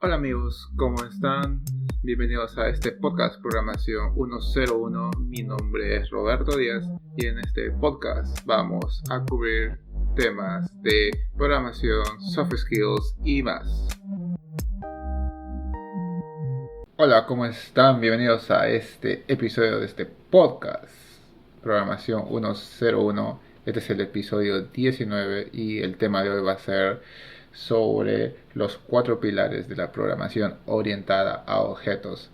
Hola amigos, ¿cómo están? Bienvenidos a este podcast Programación 101. Mi nombre es Roberto Díaz y en este podcast vamos a cubrir temas de programación, soft skills y más. Hola, ¿cómo están? Bienvenidos a este episodio de este podcast Programación 101. Este es el episodio 19 y el tema de hoy va a ser sobre los 4 pilares de la programación orientada a objetos.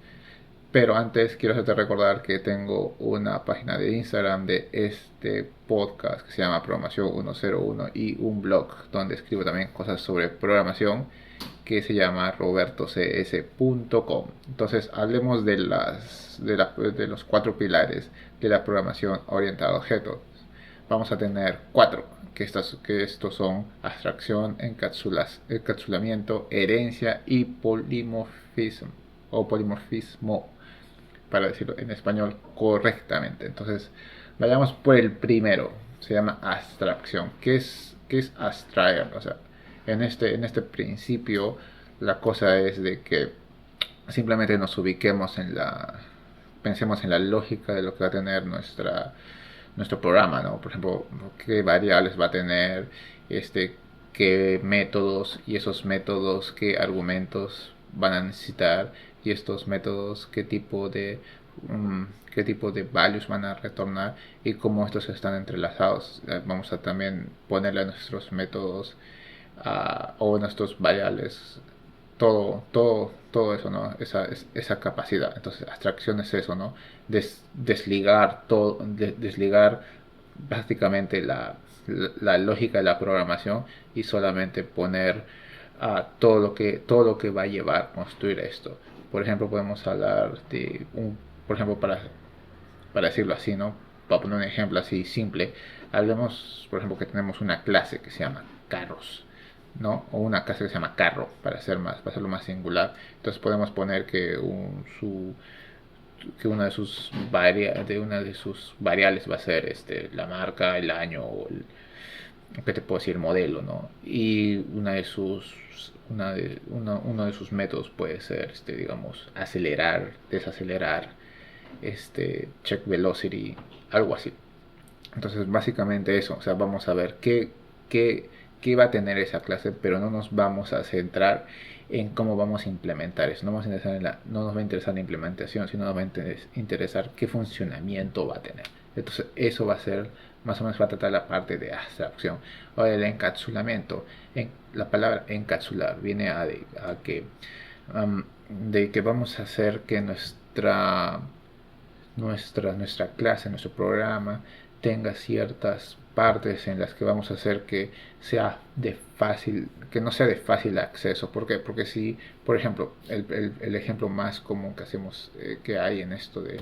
Pero antes quiero hacerte recordar que tengo una página de Instagram de este podcast que se llama Programación 101 y un blog donde escribo también cosas sobre programación que se llama robertocs.com. Entonces hablemos de los 4 pilares de la programación orientada a objetos. Vamos a tener 4, que estos son abstracción, encapsulamiento, herencia y polimorfismo, para decirlo en español correctamente. Entonces, vayamos por el primero. Se llama abstracción. ¿Qué es abstraer? O sea, en este principio, la cosa es de que simplemente nos ubiquemos pensemos en la lógica de lo que va a tener nuestro programa, ¿no? Por ejemplo, qué variables va a tener, qué métodos, y esos métodos, qué argumentos van a necesitar, y estos métodos qué tipo de values van a retornar y cómo estos están entrelazados. Vamos a también ponerle a nuestros métodos o nuestros variables todo eso, ¿no? Esa capacidad. Entonces, abstracción es eso, ¿no? Desligar desligar prácticamente la lógica de la programación y solamente poner todo lo que va a llevar a construir esto. Por ejemplo, podemos hablar por ejemplo, para decirlo así, ¿no? Para poner un ejemplo así simple, hablemos, por ejemplo, que tenemos una clase que se llama carros, ¿no? O una clase que se llama carro, para hacerlo más singular. Entonces podemos poner que una de sus variables va a ser la marca, el año o ¿qué te puedo decir? El modelo, ¿no? Y uno de sus métodos puede ser, digamos, acelerar, desacelerar, check velocity, algo así. Entonces, básicamente eso, o sea, vamos a ver qué va a tener esa clase, pero no nos vamos a centrar en cómo vamos a implementar eso. No nos va a interesar la implementación, sino nos va a interesar qué funcionamiento va a tener. Entonces, eso va a ser, más o menos va a tratar la parte de abstracción. Ahora, el encapsulamiento. La palabra encapsular viene de que vamos a hacer que nuestra clase, nuestro programa, tenga ciertas partes en las que vamos a hacer que que no sea de fácil acceso. ¿Por qué? Porque si, por ejemplo, el ejemplo más común que hacemos, que hay en esto de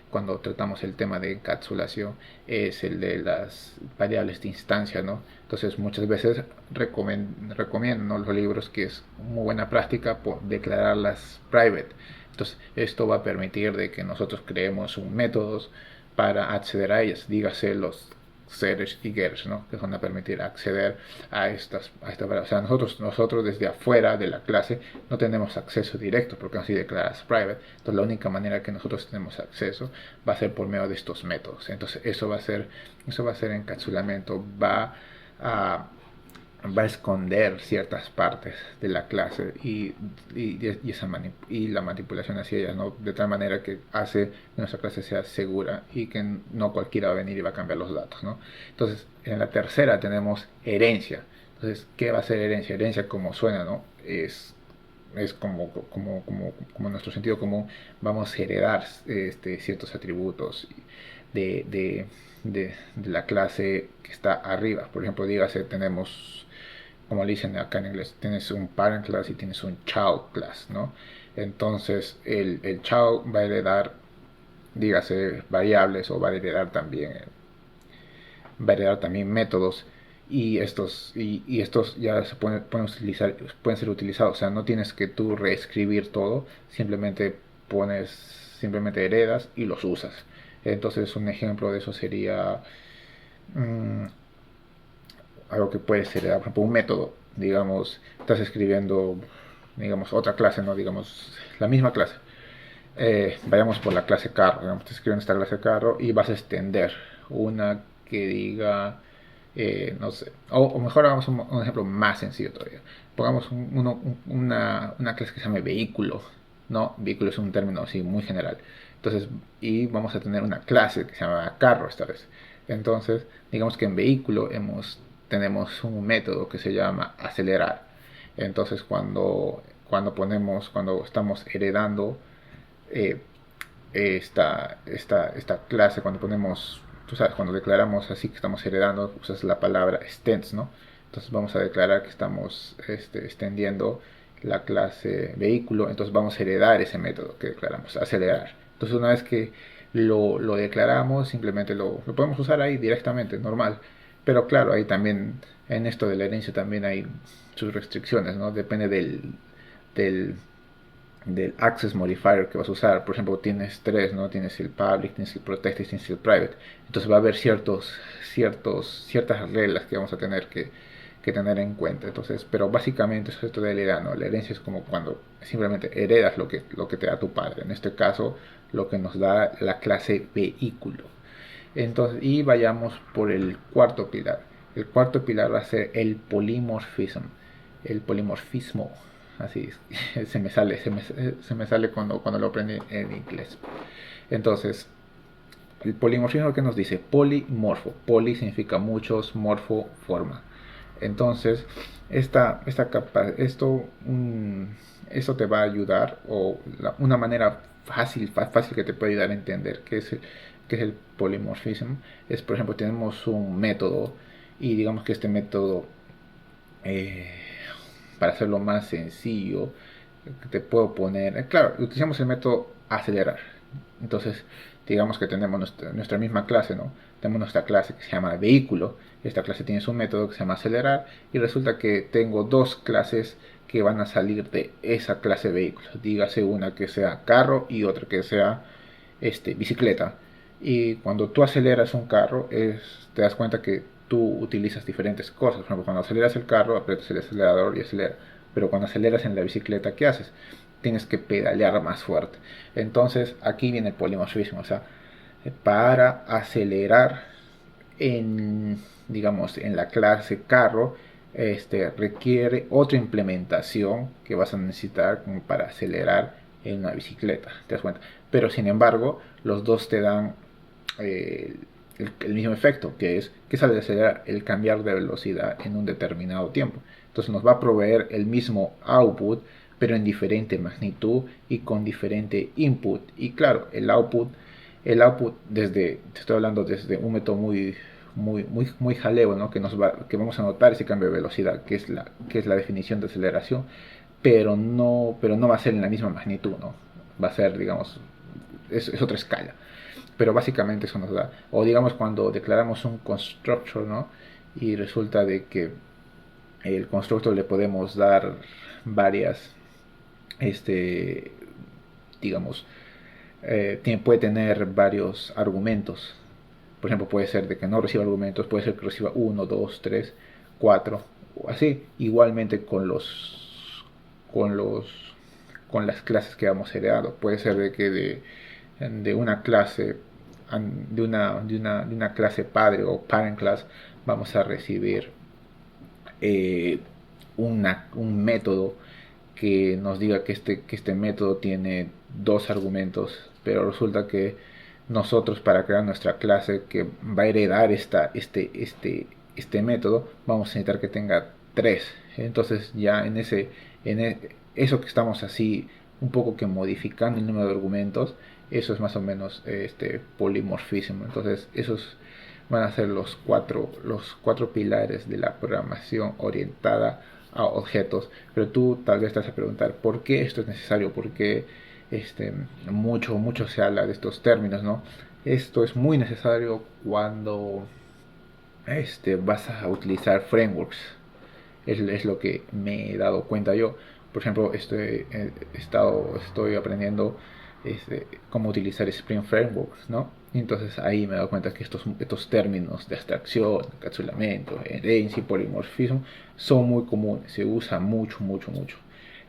cuando tratamos el tema de encapsulación, es el de las variables de instancia, ¿no? Entonces muchas veces recomiendo, ¿no?, los libros, que es muy buena práctica por declararlas private. Entonces esto va a permitir de que nosotros creemos un métodos para acceder a ellas, dígase los setters y getters, ¿no?, que van a permitir acceder a estas variables. O sea, nosotros desde afuera de la clase no tenemos acceso directo porque así declaras private. Entonces la única manera que nosotros tenemos acceso va a ser por medio de estos métodos. Entonces eso va a ser encapsulamiento, va a esconder ciertas partes de la clase y la manipulación hacia ella, ¿no?, de tal manera que hace que nuestra clase sea segura y que no cualquiera va a venir y va a cambiar los datos, ¿no? Entonces, en la tercera tenemos herencia. Entonces, ¿qué va a ser herencia? Herencia, como suena, ¿no? Es como nuestro sentido común, vamos a heredar ciertos atributos de la clase que está arriba. Por ejemplo, dígase, tenemos, como le dicen acá en inglés, tienes un parent class y tienes un child class, ¿no? Entonces el child va a heredar, dígase, variables, o va a heredar también métodos, y estos ya pueden ser utilizados. O sea, no tienes que tú reescribir todo, simplemente heredas y los usas. Entonces un ejemplo de eso sería mmm, algo que puede ser, por ejemplo, un método. Digamos, estás escribiendo digamos, otra clase, no digamos, la misma clase. Vayamos por la clase carro, digamos, te escriben esta clase carro y vas a extender una que diga, no sé, o mejor hagamos un ejemplo más sencillo todavía. Pongamos una clase que se llame vehículo, ¿no? Vehículo es un término así muy general. Entonces, y vamos a tener una clase que se llama carro esta vez. Entonces, digamos que en vehículo tenemos un método que se llama acelerar. Entonces, cuando estamos heredando eh, esta clase, cuando ponemos, tú sabes, cuando declaramos así que estamos heredando, usas la palabra extends, ¿no? Entonces vamos a declarar que estamos extendiendo la clase vehículo, entonces vamos a heredar ese método que declaramos, acelerar. Entonces una vez que lo declaramos, simplemente lo podemos usar ahí directamente, normal. Pero claro, ahí también, en esto de la herencia también hay sus restricciones, ¿no? Depende del del access modifier que vas a usar. Por ejemplo, tienes tres, ¿no? Tienes el public, tienes el protected, tienes el private. Entonces va a haber ciertas reglas que vamos a tener que tener en cuenta. Entonces, pero básicamente eso es esto de la herencia, ¿no? La herencia es como cuando simplemente heredas lo que te da tu padre. En este caso, lo que nos da la clase vehículo. Entonces, y vayamos por el cuarto pilar. El cuarto pilar va a ser el polimorfismo. El polimorfismo. Así es, se me sale cuando lo aprendí en inglés. Entonces, el polimorfismo que nos dice polimorfo. Poli significa muchos, morfo, forma. Entonces, esta capa, esto te va a ayudar, o una manera fácil que te puede ayudar a entender qué es el polimorfismo. Es, por ejemplo, tenemos un método y digamos que este método, eh, para hacerlo más sencillo, te puedo poner, claro, utilizamos el método acelerar. Entonces, digamos que tenemos nuestra misma clase, ¿no? Tenemos nuestra clase que se llama vehículo. Esta clase tiene su método que se llama acelerar. Y resulta que tengo dos clases que van a salir de esa clase de vehículos. Dígase una que sea carro y otra que sea bicicleta. Y cuando tú aceleras un carro, te das cuenta que tú utilizas diferentes cosas. Por ejemplo, cuando aceleras el carro, aprietas el acelerador y acelera. Pero cuando aceleras en la bicicleta, ¿qué haces? Tienes que pedalear más fuerte. Entonces, aquí viene el polimorfismo. O sea, para acelerar en, digamos, en la clase carro, requiere otra implementación que vas a necesitar como para acelerar en una bicicleta, ¿te das cuenta? Pero sin embargo, los dos te dan el mismo efecto, que sale de acelerar, el cambiar de velocidad en un determinado tiempo. Entonces nos va a proveer el mismo output, pero en diferente magnitud y con diferente input. Y claro, el output te estoy hablando desde un método muy jaleo, ¿no? Que vamos a notar ese cambio de velocidad, que es la definición de aceleración, pero no va a ser en la misma magnitud, ¿no? Va a ser, digamos, es otra escala. Pero básicamente eso nos da. O digamos cuando declaramos un constructor, ¿no? Y resulta de que el constructor le podemos dar varias, este, digamos, puede tener varios argumentos. Por ejemplo, puede ser de que no reciba argumentos, puede ser que reciba uno, dos, tres, cuatro, así. Igualmente con los, con las clases que hemos heredado. Puede ser de que de una clase, de una clase padre o parent class, vamos a recibir eh, un método que nos diga que este método tiene dos argumentos, pero resulta que nosotros, para crear nuestra clase que va a heredar este método, vamos a necesitar que tenga tres. Entonces ya eso que estamos así un poco que modificando el número de argumentos, eso es más o menos este polimorfismo. Entonces esos van a ser los cuatro pilares de la programación orientada a objetos. Pero tú tal vez te vas a preguntar por qué esto es necesario, por qué mucho se habla de estos términos, ¿no? Esto es muy necesario cuando vas a utilizar frameworks. Es lo que me he dado cuenta yo. Por ejemplo, estoy aprendiendo cómo utilizar Spring Frameworks, ¿no? Y entonces ahí me he dado cuenta que estos términos de abstracción, encapsulamiento, herencia y polimorfismo son muy comunes, se usa mucho.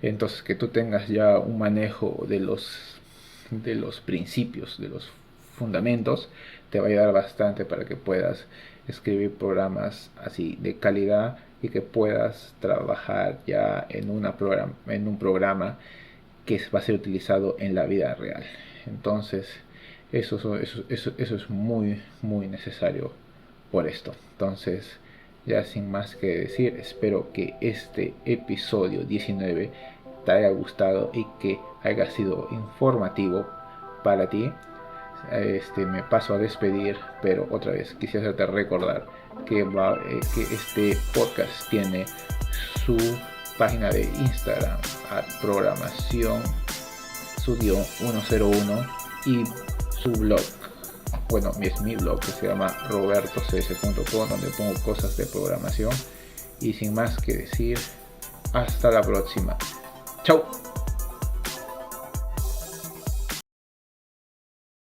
Entonces, que tú tengas ya un manejo de los principios, de los fundamentos, te va a ayudar bastante para que puedas escribir programas así de calidad y que puedas trabajar ya en en un programa que va a ser utilizado en la vida real. Entonces, eso es muy necesario por esto. Entonces, ya sin más que decir, espero que este episodio 19 te haya gustado y que haya sido informativo para ti. Me paso a despedir, pero otra vez quisiera hacerte recordar que este podcast tiene su página de Instagram, programación studio 101, y su blog. Bueno, es mi blog, que se llama robertocs.com, donde pongo cosas de programación. Y sin más que decir, hasta la próxima. Chao.